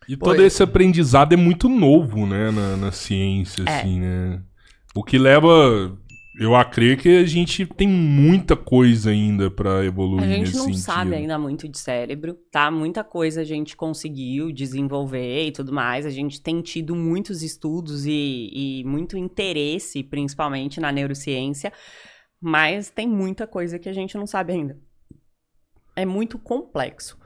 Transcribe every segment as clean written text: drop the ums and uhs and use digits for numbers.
E todo esse aprendizado é muito novo, né, na ciência, assim, né? O que leva, eu a crer que a gente tem muita coisa ainda pra A evoluir gente nesse não sabe sentido. ainda muito de cérebro, tá? Muita coisa a gente conseguiu desenvolver e tudo mais. A gente tem tido muitos estudos e muito interesse, principalmente na neurociência, mas tem muita coisa que a gente não sabe ainda. É muito complexo.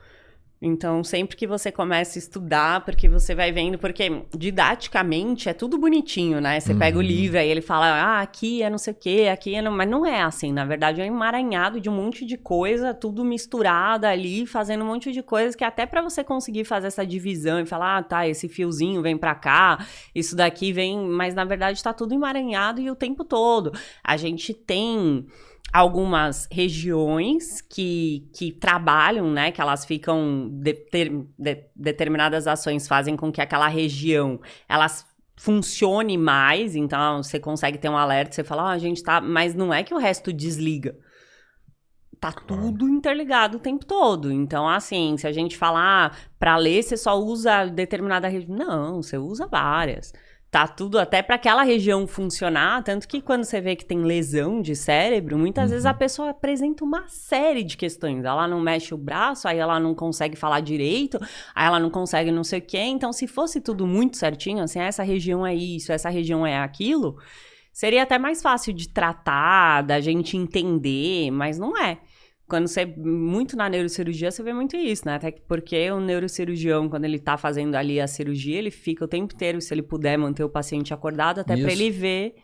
Então, sempre que você começa a estudar, porque você vai vendo, porque didaticamente é tudo bonitinho, né? Você pega o livro, aí ele fala, ah, aqui é não sei o quê, aqui é não... Mas não é assim, na verdade é um emaranhado de um monte de coisa, tudo misturado ali, fazendo um monte de coisas que até pra você conseguir fazer essa divisão e falar, ah, tá, esse fiozinho vem pra cá, isso daqui vem... Mas na verdade tá tudo emaranhado e o tempo todo. A gente tem algumas regiões que trabalham, né, que elas ficam, determinadas ações fazem com que aquela região, elas funcione mais, então você consegue ter um alerta, você fala, ah, a gente tá, mas não é que o resto desliga. Tá tudo interligado o tempo todo. Então, assim, se a gente falar, para ler você só usa determinada região, não, você usa várias. Tá tudo até para aquela região funcionar, tanto que quando você vê que tem lesão de cérebro, muitas vezes a pessoa apresenta uma série de questões. Ela não mexe o braço, aí ela não consegue falar direito, aí ela não consegue não sei o quê. Então, se fosse tudo muito certinho, assim, essa região é isso, essa região é aquilo, seria até mais fácil de tratar, da gente entender, mas não é. Quando você, muito na neurocirurgia, você vê muito isso, né? Até porque o neurocirurgião, quando ele tá fazendo ali a cirurgia, ele fica o tempo inteiro, se ele puder manter o paciente acordado, até para ele ver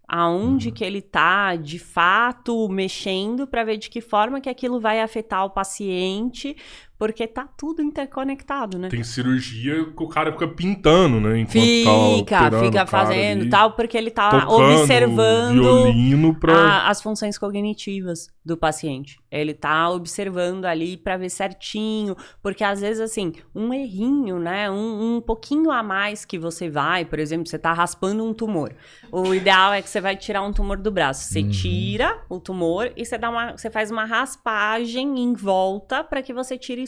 aonde que ele tá, de fato, mexendo, para ver de que forma que aquilo vai afetar o paciente, porque tá tudo interconectado, né? Tem cirurgia que o cara fica pintando, né? Enquanto tá operando Fica o cara fazendo ali, tal, porque ele tá tocando observando violino pra... as funções cognitivas do paciente. Ele tá observando ali pra ver certinho, porque às vezes, assim, um errinho, né, um pouquinho a mais que você vai, por exemplo, você tá raspando um tumor. O ideal é que você vai tirar um tumor do braço. Você tira o tumor e você faz uma raspagem em volta para que você tire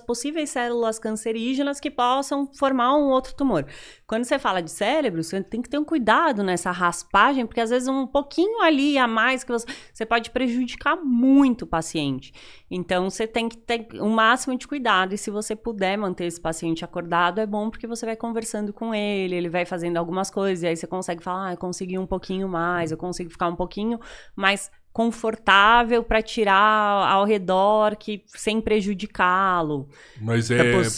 possíveis células cancerígenas que possam formar um outro tumor. Quando você fala de cérebro, você tem que ter um cuidado nessa raspagem, porque às vezes um pouquinho ali a mais que você pode prejudicar muito o paciente. Então, você tem que ter o máximo de cuidado. E se você puder manter esse paciente acordado, é bom porque você vai conversando com ele, ele vai fazendo algumas coisas, e aí você consegue falar, ah, eu consegui um pouquinho mais, eu consigo ficar um pouquinho mais confortável para tirar ao redor, que sem prejudicá-lo. Mas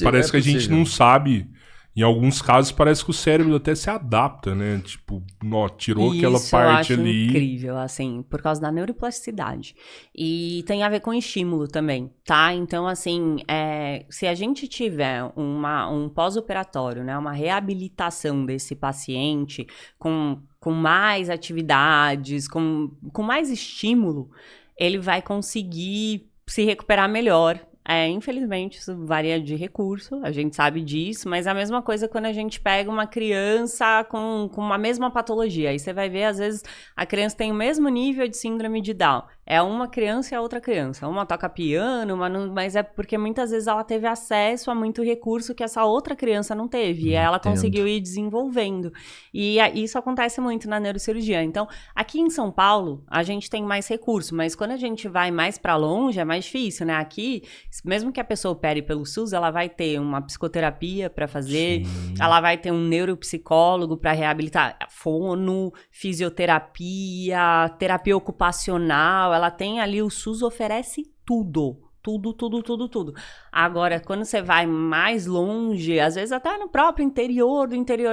parece que a gente não sabe. Em alguns casos parece que o cérebro até se adapta, né? Tipo, tirou aquela Isso eu parte acho ali. incrível, assim, por causa da neuroplasticidade. E tem a ver com estímulo também, tá? Então, assim, se a gente tiver um pós-operatório, né? Uma reabilitação desse paciente com mais atividades, com mais estímulo, ele vai conseguir se recuperar melhor. Infelizmente, isso varia de recurso, a gente sabe disso, mas é a mesma coisa quando a gente pega uma criança com uma mesma patologia. Aí você vai ver, às vezes, a criança tem o mesmo nível de síndrome de Down. É uma criança e a outra criança. Uma toca piano, mas é porque muitas vezes ela teve acesso a muito recurso que essa outra criança não teve. E ela conseguiu ir desenvolvendo. E isso acontece muito na neurocirurgia. Então, aqui em São Paulo, a gente tem mais recurso, mas quando a gente vai mais para longe, é mais difícil, né? Aqui, mesmo que a pessoa opere pelo SUS, ela vai ter uma psicoterapia para fazer, ela vai ter um neuropsicólogo para reabilitar, fono, fisioterapia, terapia ocupacional, ela tem ali, o SUS oferece tudo. Tudo. Agora, quando você vai mais longe, às vezes até no próprio interior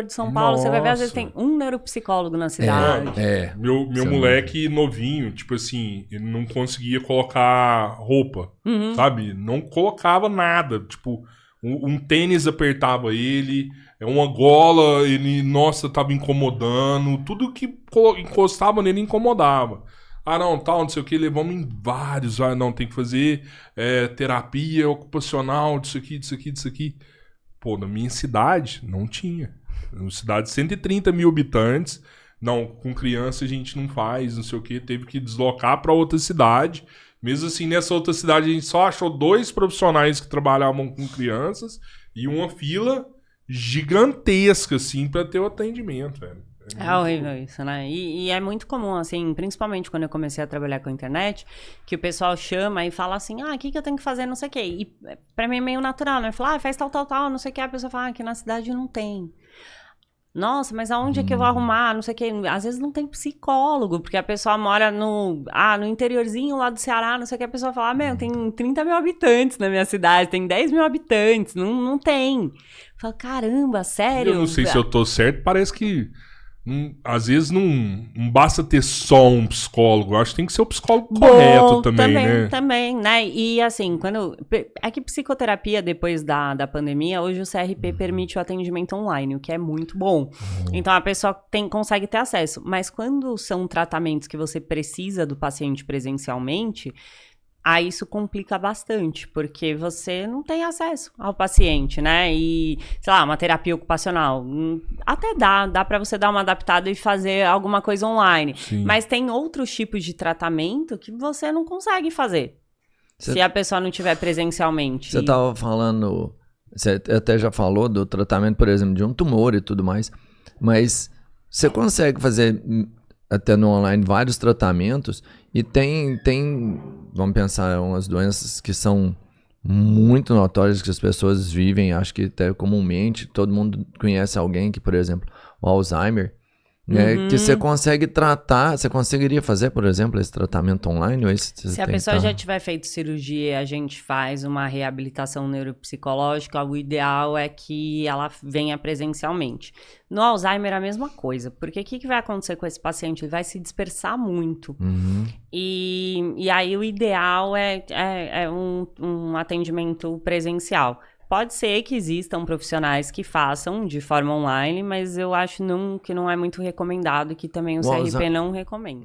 de São Paulo, você vai ver, às vezes tem um neuropsicólogo na cidade. Meu moleque novinho, tipo assim, ele não conseguia colocar roupa, sabe? Não colocava nada, tipo, um tênis apertava ele, uma gola, ele, nossa, tava incomodando, tudo que encostava nele incomodava. Ah, não, tal, não sei o que, levamos em vários. Ah, não, tem que fazer terapia ocupacional, disso aqui. Pô, na minha cidade, não tinha. Uma cidade de 130 mil habitantes. Não, com criança a gente não faz, não sei o que. Teve que deslocar pra outra cidade. Mesmo assim, nessa outra cidade, a gente só achou 2 profissionais que trabalhavam com crianças e uma fila. gigantesca, assim, pra ter o atendimento, velho. É horrível isso, né? E é muito comum, assim, principalmente quando eu comecei a trabalhar com a internet, que o pessoal chama e fala assim, o que eu tenho que fazer, não sei o quê. E pra mim é meio natural, né? Falar, faz tal, não sei o quê. A pessoa fala, aqui na cidade não tem. Nossa, mas aonde é que eu vou arrumar? Não sei o quê. Às vezes não tem psicólogo, porque a pessoa mora no interiorzinho lá do Ceará, não sei o que. A pessoa fala, tem 30 mil habitantes na minha cidade, tem 10 mil habitantes, não tem. Fala, caramba, sério? Eu não sei se eu tô certo, parece que às vezes não basta ter só um psicólogo, eu acho que tem que ser o psicólogo correto também, né? Também, né? E assim, é que psicoterapia, depois da pandemia, hoje o CRP permite o atendimento online, o que é muito bom. Então a pessoa consegue ter acesso. Mas quando são tratamentos que você precisa do paciente presencialmente, aí isso complica bastante, porque você não tem acesso ao paciente, né? E, sei lá, uma terapia ocupacional, até dá pra você dar uma adaptada e fazer alguma coisa online. Sim. Mas tem outros tipos de tratamento que você não consegue fazer se a pessoa não tiver presencialmente. Você tava falando, você até já falou do tratamento, por exemplo, de um tumor e tudo mais, mas você consegue fazer até no online vários tratamentos e tem, vamos pensar, umas doenças que são muito notórias que as pessoas vivem, acho que até comumente, todo mundo conhece alguém que, por exemplo, o Alzheimer, né, que você consegue tratar, você conseguiria fazer, por exemplo, esse tratamento online? Ou se a pessoa já tiver feito cirurgia, a gente faz uma reabilitação neuropsicológica, o ideal é que ela venha presencialmente. No Alzheimer é a mesma coisa, porque o que vai acontecer com esse paciente? Ele vai se dispersar muito. E aí o ideal é um atendimento presencial. Pode ser que existam profissionais que façam de forma online, mas eu acho que não é muito recomendado e que também o CRP não recomenda.